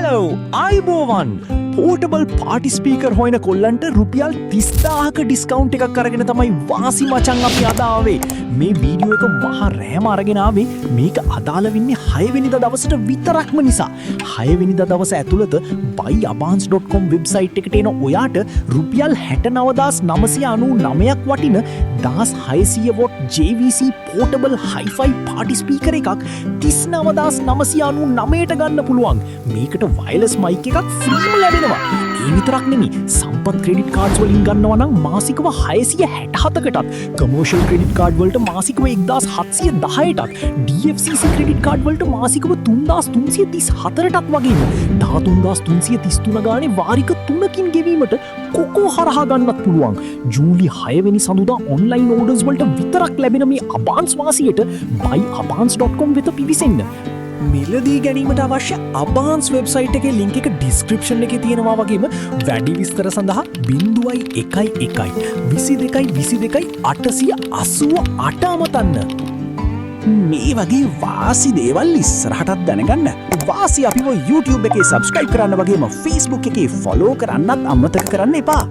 Hello, අයිබෝවන් portable party speaker හොයන කොල්ලන්ට රුපියල් 30,000ක ඩිස්කවුන්ට් එකක් කරගෙන තමයි වාසි මචං අපි අදාවේ. මේ වීඩියෝ එක මහා රෑම අරගෙන ආවේ මේක අදාළ වෙන්නේ 6 වෙනිදා දවසට විතරක්ම නිසා. 6 වෙනිදා දවස ඇතුළත buyabans.com වෙබ්සයිට් එකට එන ඔයාට රුපියල් 69,999ක් වටින 1600 what JVC portable hi-fi party speaker එකක් 39,999ට ගන්න පුළුවන්. මේකට වයර්ලස් මයික් එකක් ෆ්‍රීම ලැබෙනවා. ඒ විතරක් නෙමෙයි සම්පත් ක්‍රෙඩිට් කාඩ්ස් වලින් ගන්නවා නම් මාසිකව 667කටත් කමර්ෂල් ක්‍රෙඩිට් කාඩ් වලට මාසිකව 1710ටත් DFCC ක්‍රෙඩිට් කාඩ් වලට මාසිකව 3334ටත් වගේම 13333 ගානේ වාරික 3කින් ගෙවීමට කොකෝ හරහා ගන්නත් පුළුවන්. ජූලි 6 වෙනි සඳුදා ඔන්ලයින් ඕඩර්ස් වලට විතරක් ලැබෙන මේ අබාන්ස් වාසියට buyabans.com වෙත පිවිසෙන්න. මිලදී ගැනීමට අවශ්‍ය අබාන්ස් වෙබ්සයිට් එකේ ලින්ක් එක ඩිස්ක්‍රිප්ෂන් එකේ තියෙනවා වගේම වැඩි විස්තර සඳහා 0112222 අමතන්න. මේ වගේ වාසි දේවල් ඉස්සරහටත් දැනගන්න වාසි අපිව YouTube එකේ සබ්ස්ක්‍රයිබ් කරන්න වගේම Facebook එකේ ෆොලෝ කරන්නත් අමතක කරන්න එපා.